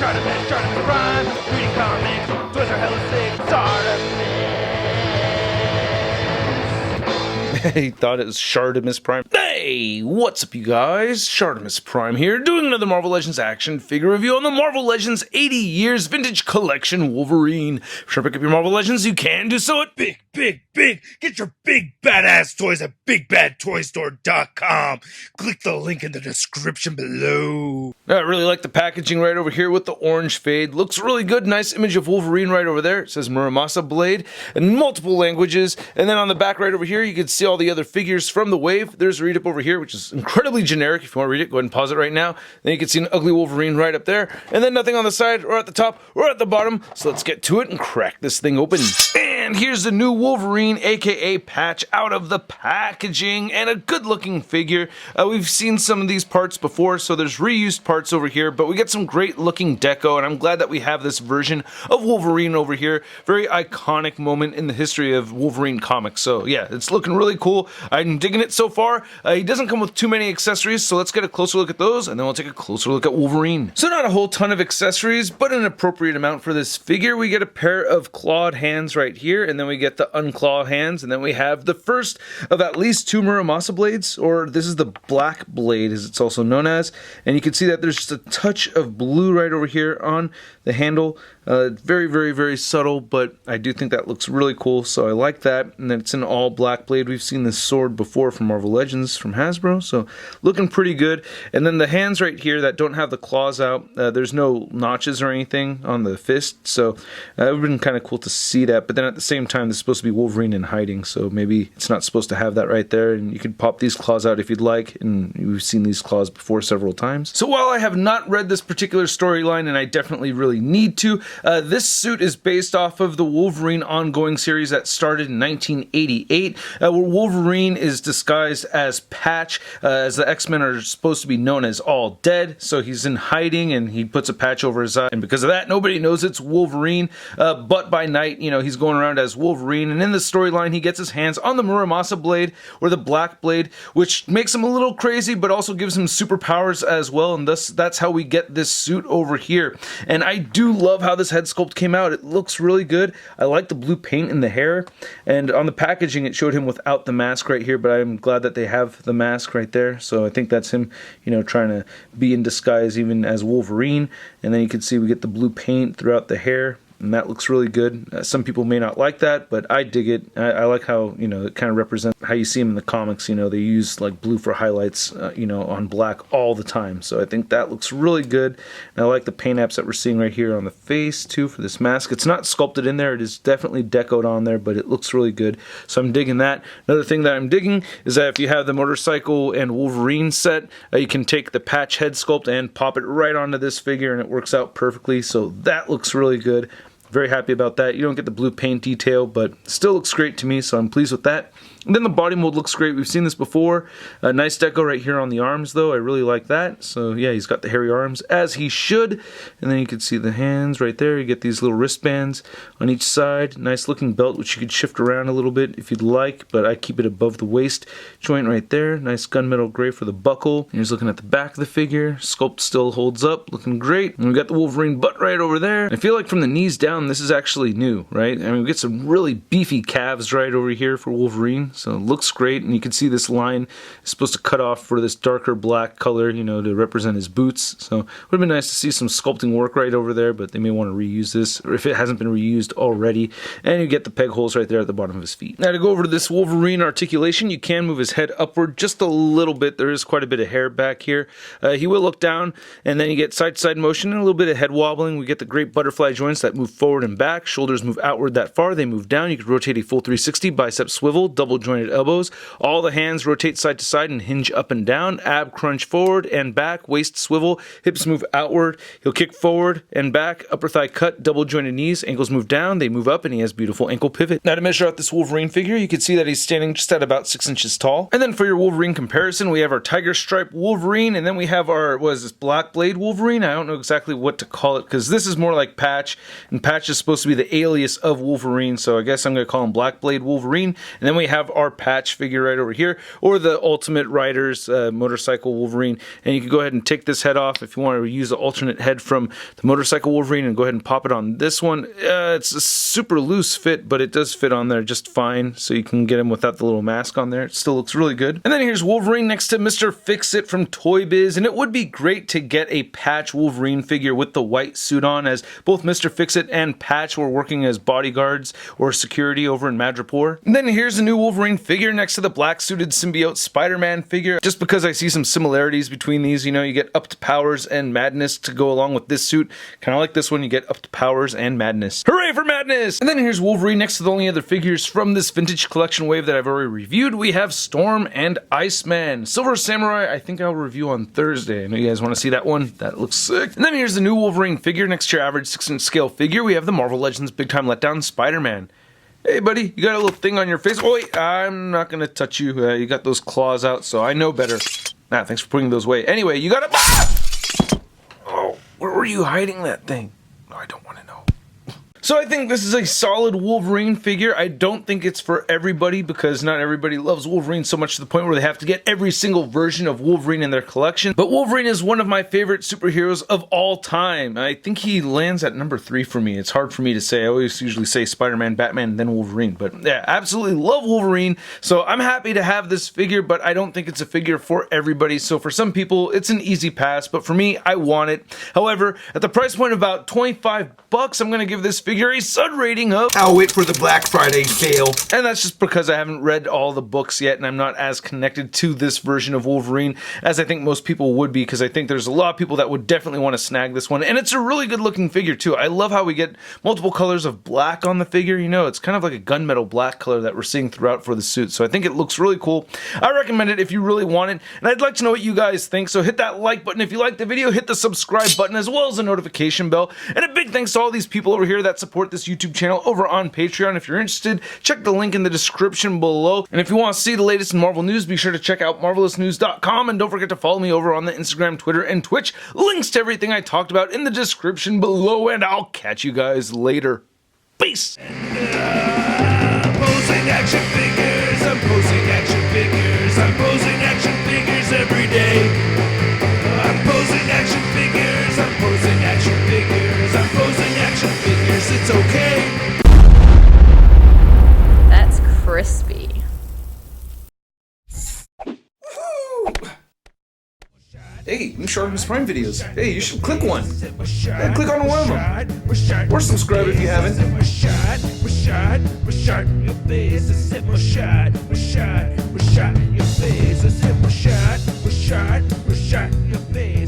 ShartimusPrime, reading comics, toys are hella sick, He thought it was ShartimusPrime. Hey, what's up you guys? ShartimusPrime here, doing another Marvel Legends action figure review on the Marvel Legends 80 Years Vintage Collection Wolverine. Sure, pick up your Marvel Legends, you can do so at Big. Get your big badass toys at BigBadToyStore.com. Click the link in the description below. I really like the packaging right over here with the orange fade. Looks really good. Nice image of Wolverine right over there. It says Muramasa blade in multiple languages. And then on the back right over here, you can see all the other figures from the wave. There's a read up over here, which is incredibly generic. If you want to read it, go ahead and pause it right now. Then you can see an ugly Wolverine right up there. And then nothing on the side or at the top or at the bottom. So let's get to it and crack this thing open. And here's the new Wolverine, aka Patch, out of the packaging, and a good looking figure. We've seen some of these parts before, so there's reused parts over here, but we get some great looking deco, and I'm glad that we have this version of Wolverine over here. Very iconic moment in the history of Wolverine comics. So yeah, it's looking really cool. I'm digging it so far. He doesn't come with too many accessories, so let's get a closer look at those, and then we'll take a closer look at Wolverine. So not a whole ton of accessories, but an appropriate amount for this figure. We get a pair of clawed hands right here, and then we get the unclaw hands, and then we have the first of at least two Muramasa blades, or this is the black blade as it's also known as, and you can see that there's just a touch of blue right over here on the handle. Very subtle, but I do think that looks really cool, so I like that. And then it's an all black blade. We've seen this sword before from Marvel Legends from Hasbro, so looking pretty good. And then the hands right here that don't have the claws out, there's no notches or anything on the fist, so it would have been kind of cool to see that. But then at the same time, this is supposed to be Wolverine in hiding, so maybe it's not supposed to have that right there, and you could pop these claws out if you'd like, and we've seen these claws before several times. So while I have not read this particular storyline, and I definitely really need to, this suit is based off of the Wolverine ongoing series that started in 1988, where Wolverine is disguised as Patch, as the X-Men are supposed to be known as all dead, so he's in hiding and he puts a patch over his eye, and because of that, nobody knows it's Wolverine, but by night, you know, he's going around as Wolverine, and in the storyline, he gets his hands on the Muramasa blade, or the black blade, which makes him a little crazy, but also gives him superpowers as well, and thus, that's how we get this suit over here. And I do love how this head sculpt came out. It looks really good. I like the blue paint in the hair, and on the packaging it showed him without the mask right here, but I'm glad that they have the mask right there, so I think that's him, you know, trying to be in disguise even as Wolverine. And then you can see we get the blue paint throughout the hair, and that looks really good. Some people may not like that, but I dig it. I like how, you know, it kind of represents how you see them in the comics. You know, they use like blue for highlights, you know, on black all the time. So I think that looks really good. And I like the paint apps that we're seeing right here on the face too for this mask. It's not sculpted in there. It is definitely decoed on there, but it looks really good. So I'm digging that. Another thing that I'm digging is that if you have the motorcycle and Wolverine set, you can take the Patch head sculpt and pop it right onto this figure, and it works out perfectly. So that looks really good. Very happy about that. You don't get the blue paint detail, but still looks great to me, so I'm pleased with that. And then the body mold looks great. We've seen this before. A nice deco right here on the arms, though. I really like that. So yeah, he's got the hairy arms, as he should. And then you can see the hands right there. You get these little wristbands on each side. Nice looking belt, which you could shift around a little bit if you'd like, but I keep it above the waist joint right there. Nice gunmetal gray for the buckle. Here's looking at the back of the figure. Sculpt still holds up, looking great. And we got the Wolverine butt right over there. I feel like from the knees down, this is actually new, right? I mean, we get some really beefy calves right over here for Wolverine. So it looks great, and you can see this line is supposed to cut off for this darker black color, you know, to represent his boots. So it would have been nice to see some sculpting work right over there, but they may want to reuse this, or if it hasn't been reused already. And you get the peg holes right there at the bottom of his feet. Now to go over to this Wolverine articulation, you can move his head upward just a little bit. There is quite a bit of hair back here. He will look down, and then you get side-to-side motion and a little bit of head wobbling. We get the great butterfly joints that move forward and back. Shoulders move outward that far. They move down. You can rotate a full 360, bicep swivel, double jointed elbows. All the hands rotate side to side and hinge up and down. Ab crunch forward and back. Waist swivel. Hips move outward. He'll kick forward and back. Upper thigh cut. Double jointed knees. Ankles move down. They move up, and he has beautiful ankle pivot. Now to measure out this Wolverine figure, you can see that he's standing just at about 6 inches tall. And then for your Wolverine comparison, we have our tiger stripe Wolverine, and then we have our, what is this, black blade Wolverine? I don't know exactly what to call it, because this is more like Patch, and Patch is supposed to be the alias of Wolverine, so I guess I'm going to call him Black Blade Wolverine. And then we have our patch figure right over here, or the Ultimate Riders motorcycle Wolverine, and you can go ahead and take this head off if you want to use the alternate head from the motorcycle Wolverine and go ahead and pop it on this one. It's a super loose fit, but it does fit on there just fine, so you can get him without the little mask on there. It still looks really good. And then here's Wolverine next to Mr. Fix-It from Toy Biz, and it would be great to get a patch Wolverine figure with the white suit on, as both Mr. Fix-It and Patch were working as bodyguards or security over in Madripoor. And then here's a new Wolverine figure next to the black suited symbiote SpiderMan figure, just because I see some similarities between these. You know, you get upped powers and madness to go along with this suit. Kind of like this one, you get upped powers and madness. Hooray for madness! And then here's Wolverine next to the only other figures from this vintage collection wave that I've already reviewed. We have Storm and Iceman. Silver Samurai, I think I'll review on Thursday. I know you guys want to see that one. That looks sick. And then here's the new Wolverine figure next to your average 6-inch scale figure. We have the Marvel Legends Big Time Letdown SpiderMan. Hey buddy, you got a little thing on your face. Oh wait, I'm not gonna touch you. You got those claws out, so I know better. Nah, thanks for putting those away. Anyway, you got a... Oh, where were you hiding that thing? No, I don't want to know. So I think this is a solid Wolverine figure. I don't think it's for everybody because not everybody loves Wolverine so much to the point where they have to get every single version of Wolverine in their collection. But Wolverine is one of my favorite superheroes of all time. I think he lands at number 3 for me. It's hard for me to say. I always usually say Spider-Man, Batman, then Wolverine. But yeah, absolutely love Wolverine. So I'm happy to have this figure, but I don't think it's a figure for everybody. So for some people, it's an easy pass. But for me, I want it. However, at the price point of about $25, I'm going to give this figure a Sud rating of... I'll wait for the Black Friday sale. And that's just because I haven't read all the books yet and I'm not as connected to this version of Wolverine as I think most people would be, because I think there's a lot of people that would definitely want to snag this one. And it's a really good looking figure too. I love how we get multiple colors of black on the figure. You know, it's kind of like a gunmetal black color that we're seeing throughout for the suit. So I think it looks really cool. I recommend it if you really want it. And I'd like to know what you guys think. So hit that like button if you like the video. Hit the subscribe button as well as the notification bell. And a big thanks to all these people over here that support this YouTube channel over on Patreon. If you're interested, check the link in the description below. And if you want to see the latest in Marvel news, be sure to check out marvelousnews.com, and don't forget to follow me over on the Instagram, Twitter, and Twitch. Links to everything I talked about in the description below, and I'll catch you guys later. Peace! Posing action figures, I'm posing action figures, I'm posing action figures every day. I'm posing action figures, I'm posing action figures, I'm posing action figures, it's okay. That's crispy. Hey, new ShartimusPrime videos. Hey, you should click one. Yeah, click on one of them. Or subscribe if you haven't. Your face, a sip, my shot, your face, a sip, my shot, your face.